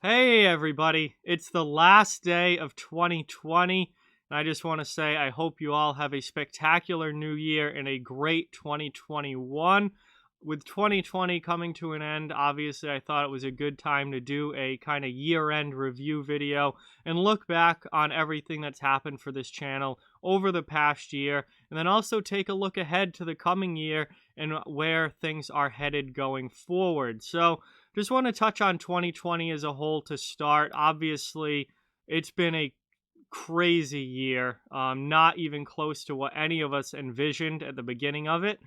Hey everybody, it's the last day of 2020, and I just want to say I hope you all have a spectacular new year and a great 2021. With 2020 coming to an end, obviously I thought it was a good time to do a kind of year-end review video and look back on everything that's happened for this channel over the past year, and then also take a look ahead to the coming year and where things are headed going forward. So, just want to touch on 2020 as a whole to start. Obviously, it's been a crazy year, not even close to what any of us envisioned at the beginning of it.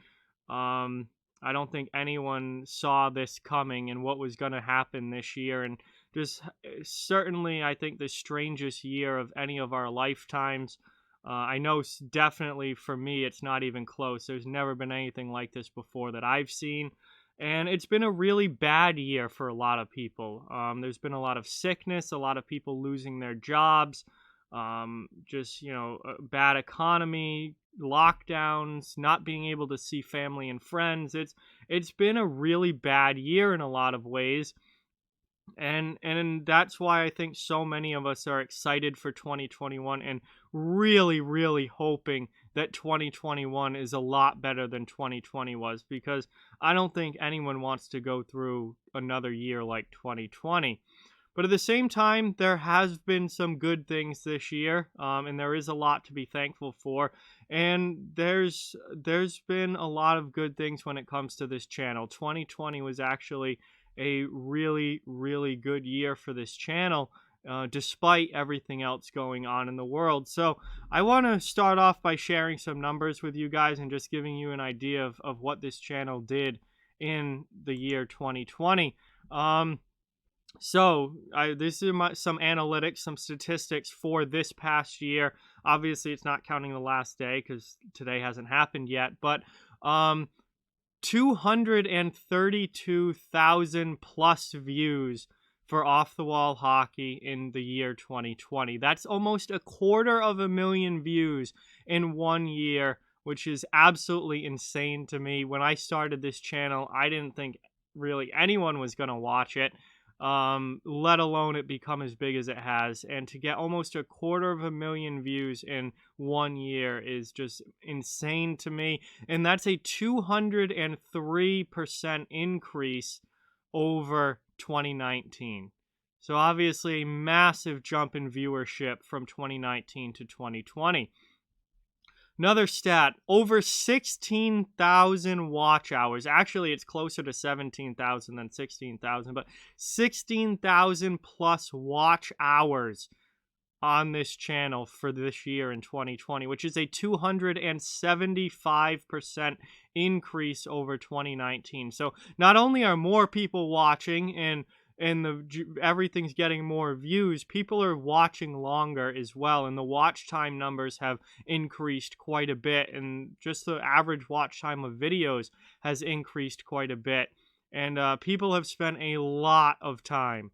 I don't think anyone saw this coming and what was going to happen this year. And just certainly, I think, the strangest year of any of our lifetimes. I know definitely for me, it's not even close. There's never been anything like this before that I've seen. And it's been a really bad year for a lot of people. There's been a lot of sickness, a lot of people losing their jobs, just, a bad economy, lockdowns, not being able to see family and friends. It's been a really bad year in a lot of ways. And that's why I think so many of us are excited for 2021 and really hoping that 2021 is a lot better than 2020 was, because I don't think anyone wants to go through another year like 2020. But at the same time, there has been some good things this year, and there is a lot to be thankful for. And there's been a lot of good things when it comes to this channel. 2020 was actually a really good year for this channel, despite everything else going on in the world. So I want to start off by sharing some numbers with you guys and just giving you an idea of what this channel did in the year 2020. This is some analytics, some statistics for this past year. Obviously, it's not counting the last day because today hasn't happened yet, but 232,000 plus views for Off the Wall Hockey in the year 2020. That's almost 250,000 views in 1 year, which is absolutely insane to me. When I started this channel, I didn't think really anyone was going to watch it, let alone it become as big as it has. And to get almost 250,000 views in 1 year is just insane to me. And that's a 203% increase over 2019. So obviously a massive jump in viewership from 2019 to 2020. Another stat, over 16,000 watch hours. Actually, it's closer to 17,000 than 16,000, but 16,000 plus watch hours on this channel for this year in 2020, which is a 275% increase over 2019. So not only are more people watching and everything's getting more views, people are watching longer as well, and the watch time numbers have increased quite a bit, and just the average watch time of videos has increased quite a bit, and people have spent a lot of time.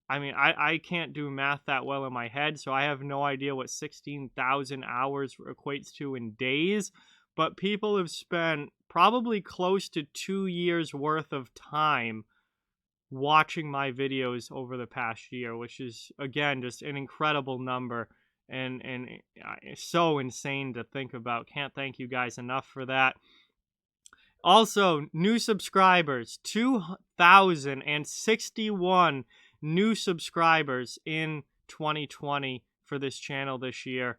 I mean, I can't do math that well in my head, so I have no idea what 16,000 hours equates to in days, but people have spent probably close to 2 years worth of time watching my videos over the past year, which is, again, just an incredible number, and it's so insane to think about. Can't thank you guys enough for that. Also, new subscribers, 2,061 new subscribers in 2020 for this channel this year,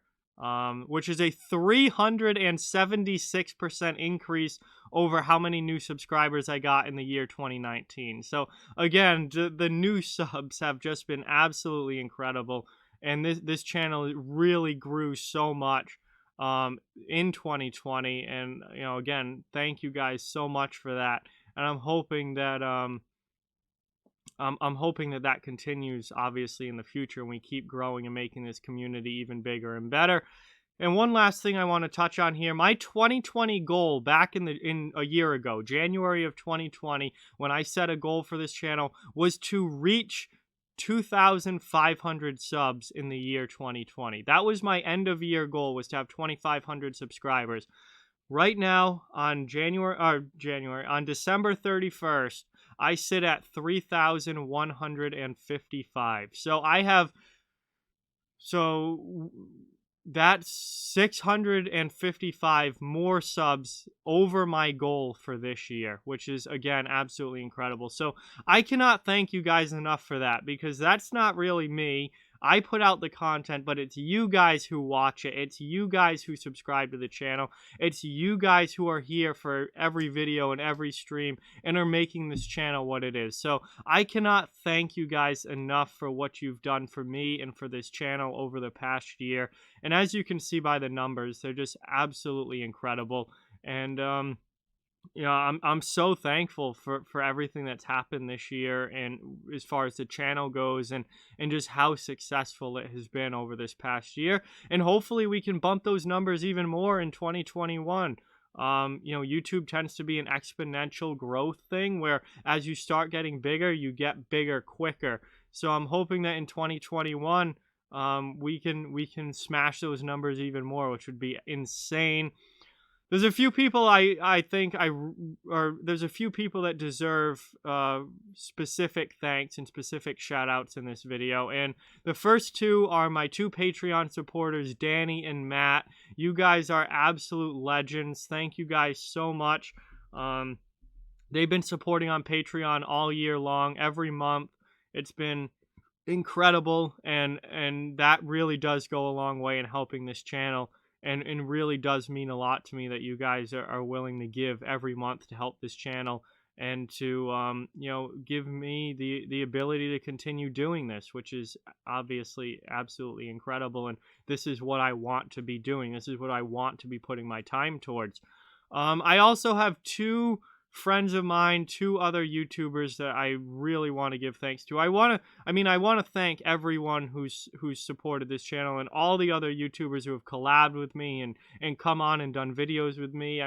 which is a 376% increase over how many new subscribers I got in the year 2019. So again, the new subs have just been absolutely incredible, and this channel really grew so much in 2020. And again, thank you guys so much for that. And I'm hoping that that continues, obviously, in the future, and we keep growing and making this community even bigger and better. And one last thing I want to touch on here, my 2020 goal back in a year ago, January of 2020, when I set a goal for this channel, was to reach 2,500 subs in the year 2020. That was my end of year goal, was to have 2,500 subscribers. Right now, on December 31st, I sit at 3,155. So that's 655 more subs over my goal for this year, which is, again, absolutely incredible. So I cannot thank you guys enough for that, because that's not really me. I put out the content, but it's you guys who watch it. It's you guys who subscribe to the channel. It's you guys who are here for every video and every stream and are making this channel what it is. So I cannot thank you guys enough for what you've done for me and for this channel over the past year. And as you can see by the numbers, they're just absolutely incredible. And I'm so thankful for everything that's happened this year, and as far as the channel goes, and just how successful it has been over this past year. And hopefully we can bump those numbers even more in 2021. YouTube tends to be an exponential growth thing, where as you start getting bigger, you get bigger quicker. So I'm hoping that in 2021, we can smash those numbers even more, which would be insane. There's a few people there's a few people that deserve specific thanks and specific shout outs in this video. And the first two are my two Patreon supporters, Danny and Matt. You guys are absolute legends. Thank you guys so much. They've been supporting on Patreon all year long, every month. It's been incredible, and that really does go a long way in helping this channel. And really does mean a lot to me that you guys are willing to give every month to help this channel, and to give me the ability to continue doing this, which is obviously absolutely incredible. And this is what I want to be doing. This is what I want to be putting my time towards. I also have two friends of mine, two other YouTubers that I really want to give thanks to. I want to thank everyone who's supported this channel, and all the other YouTubers who have collabed with me and come on and done videos with me.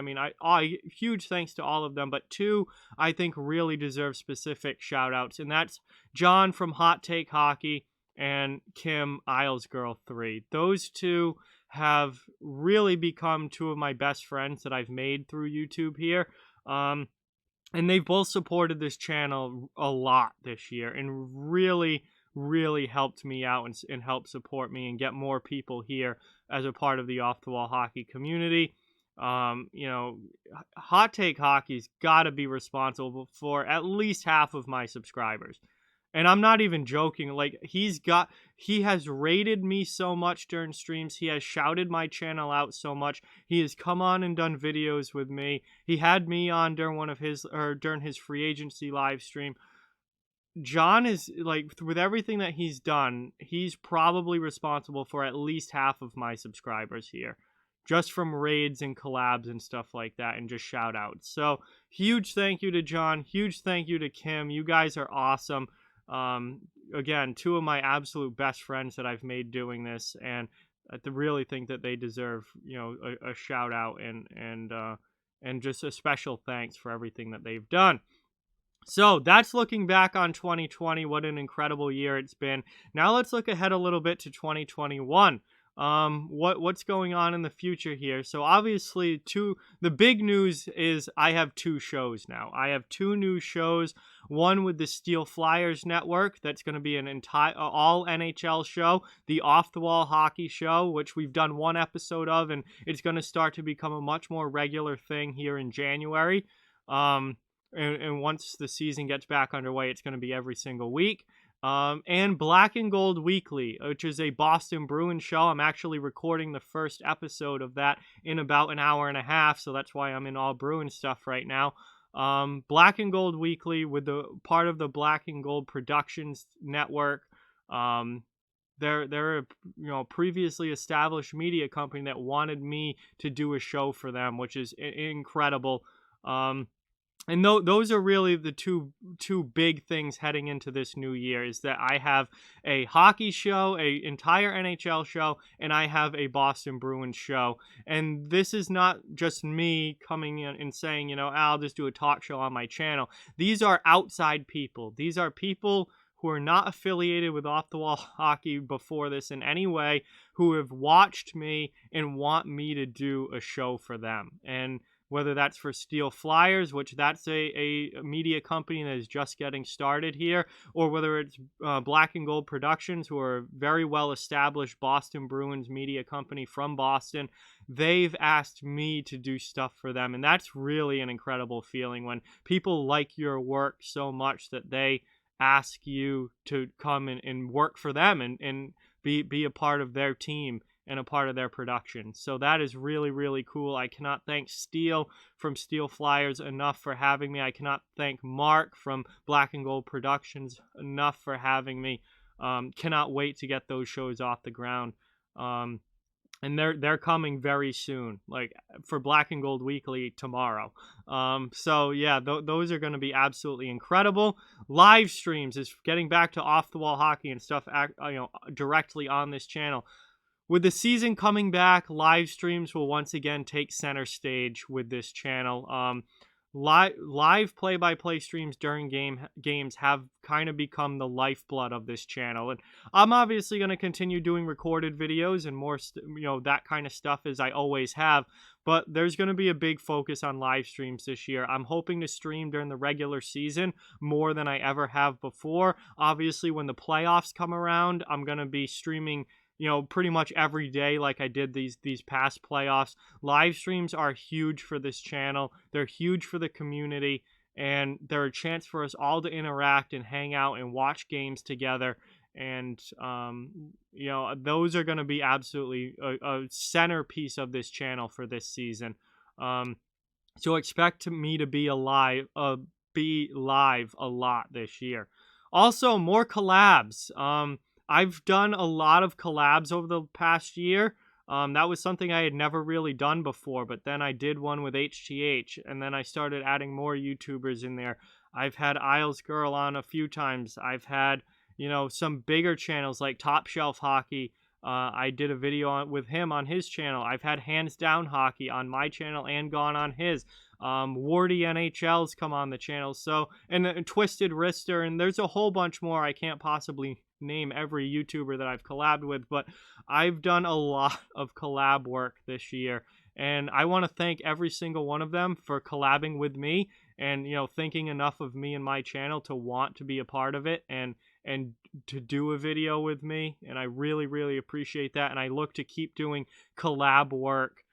Huge thanks to all of them, but two I think really deserve specific shout outs, and that's John from Hot Take Hockey and Kim IslesGirl3. Those two have really become two of my best friends that I've made through YouTube here. And they've both supported this channel a lot this year, and really, really helped me out and helped support me and get more people here as a part of the Off the Wall Hockey community. Hot Take Hockey's got to be responsible for at least half of my subscribers. And I'm not even joking. Like, he has rated me so much during streams. He has shouted my channel out so much. He has come on and done videos with me. He had me on during during his free agency live stream. John is, like, with everything that he's done, he's probably responsible for at least half of my subscribers here, just from raids and collabs and stuff like that, and just shout outs. So huge thank you to John. Huge thank you to Kim. You guys are awesome. Again, two of my absolute best friends that I've made doing this, and I really think that they deserve, a shout out and just a special thanks for everything that they've done. So that's looking back on 2020. What an incredible year it's been. Now let's look ahead a little bit to 2021. What's going on in the future here? So obviously, the big news is I have two shows now. I have two new shows. One with the Steel Flyers Network, that's going to be an entire all NHL show, the Off the Wall Hockey Show, which we've done one episode of, and it's going to start to become a much more regular thing here in January. And once the season gets back underway, it's going to be every single week. And Black and Gold Weekly, which is a Boston Bruins show. I'm actually recording the first episode of that in about an hour and a half, so that's why I'm in all Bruins stuff right now. Black and Gold Weekly, with the part of the Black and Gold Productions Network. They're a previously established media company that wanted me to do a show for them, which is incredible. And those are really the two big things heading into this new year, is that I have a hockey show, a entire NHL show, and I have a Boston Bruins show. And this is not just me coming in and saying, I'll just do a talk show on my channel. These are outside people. These are people who are not affiliated with Off the Wall Hockey before this in any way, who have watched me and want me to do a show for them. And whether that's for Steel Flyers, which that's a media company that is just getting started here, or whether it's Black and Gold Productions, who are a very well established Boston Bruins media company from Boston. They've asked me to do stuff for them, and that's really an incredible feeling when people like your work so much that they ask you to come and work for them and be a part of their team and a part of their production. So that is really, really cool. I cannot thank Steel from Steel Flyers enough for having me. I cannot thank Mark from Black and Gold Productions enough for having me. Cannot wait to get those shows off the ground. And they're coming very soon, like for Black and Gold Weekly tomorrow. So yeah, those are going to be absolutely incredible. Live streams is getting back to off the wall hockey and stuff, directly on this channel. With the season coming back, live streams will once again take center stage with this channel. Live play-by-play streams during games have kind of become the lifeblood of this channel, and I'm obviously going to continue doing recorded videos and more that kind of stuff as I always have, but there's going to be a big focus on live streams this year. I'm hoping to stream during the regular season more than I ever have before. Obviously, when the playoffs come around, I'm going to be streaming pretty much every day like I did these past playoffs. Live streams are huge for this channel. They're huge for the community, and they're a chance for us all to interact and hang out and watch games together. And, those are going to be absolutely a centerpiece of this channel for this season. So expect me to be live a lot this year. Also, more collabs. I've done a lot of collabs over the past year. That was something I had never really done before, but then I did one with HTH, and then I started adding more YouTubers in there. I've had Isles Girl on a few times. I've had, some bigger channels like Top Shelf Hockey. I did a video with him on his channel. I've had Hands Down Hockey on my channel and gone on his. Wardy NHL's come on the channel. So, and Twisted Wrister, and there's a whole bunch more. I can't possibly name every YouTuber that I've collabed with, but I've done a lot of collab work this year, and I want to thank every single one of them for collabing with me and thinking enough of me and my channel to want to be a part of it and to do a video with me. And I really, really appreciate that, and I look to keep doing collab work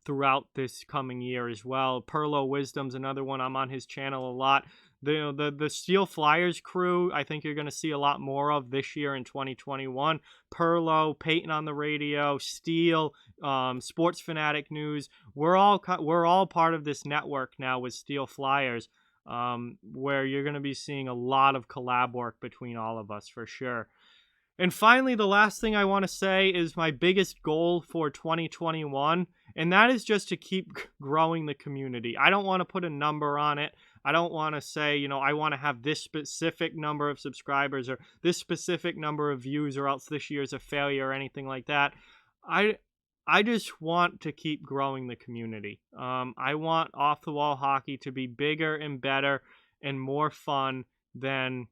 throughout this coming year as well. Perlo Wisdom's another one. I'm on his channel a lot. The Steel Flyers crew, I think you're going to see a lot more of this year in 2021. Perlo, Peyton on the radio, Steel, Sports Fanatic News. We're all part of this network now with Steel Flyers, where you're going to be seeing a lot of collab work between all of us for sure. And finally, the last thing I want to say is my biggest goal for 2021, and that is just to keep growing the community. I don't want to put a number on it. I don't want to say, I want to have this specific number of subscribers or this specific number of views or else this year's a failure or anything like that. I just want to keep growing the community. I want Off the Wall Hockey to be bigger and better and more fun than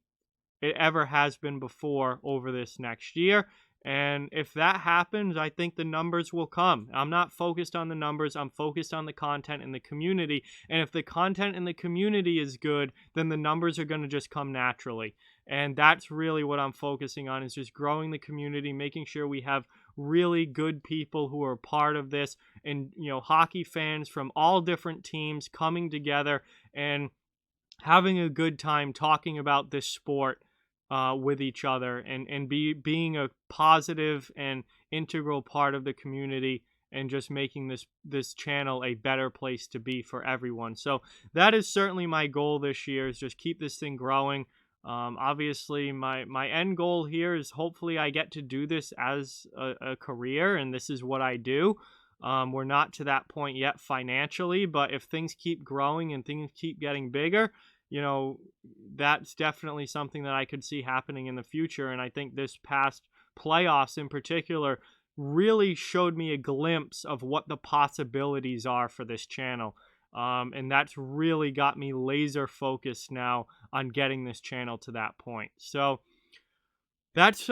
it ever has been before over this next year. And if that happens, I think the numbers will come. I'm not focused on the numbers. I'm focused on the content and the community. And if the content and the community is good, then the numbers are going to just come naturally. And that's really what I'm focusing on, is just growing the community, making sure we have really good people who are part of this, and, hockey fans from all different teams coming together and having a good time talking about this sport with each other, and being a positive and integral part of the community, and just making this channel a better place to be for everyone. So that is certainly my goal this year, is just keep this thing growing. Obviously, my end goal here is hopefully I get to do this as a career, and this is what I do. We're not to that point yet financially, but if things keep growing and things keep getting bigger, that's definitely something that I could see happening in the future. And I think this past playoffs in particular really showed me a glimpse of what the possibilities are for this channel. And that's really got me laser focused now on getting this channel to that point. So that's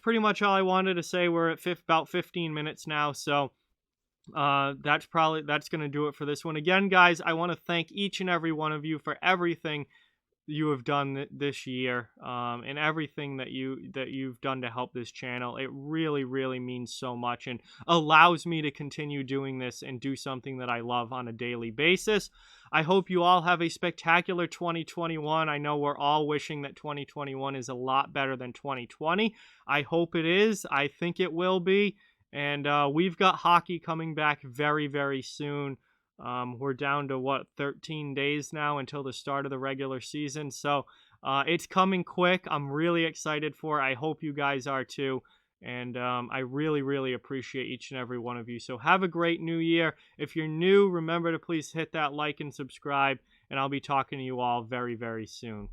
pretty much all I wanted to say. We're at about 15 minutes now. So That's going to do it for this one. Again, guys, I want to thank each and every one of you for everything you have done this year, and everything that you've done to help this channel. It really, really means so much and allows me to continue doing this and do something that I love on a daily basis. I hope you all have a spectacular 2021. I know we're all wishing that 2021 is a lot better than 2020. I hope it is. I think it will be. And we've got hockey coming back very, very soon. We're down to 13 days now until the start of the regular season. So it's coming quick. I'm really excited for it. I hope you guys are too. And I really, really appreciate each and every one of you. So have a great new year. If you're new, remember to please hit that like and subscribe. And I'll be talking to you all very, very soon.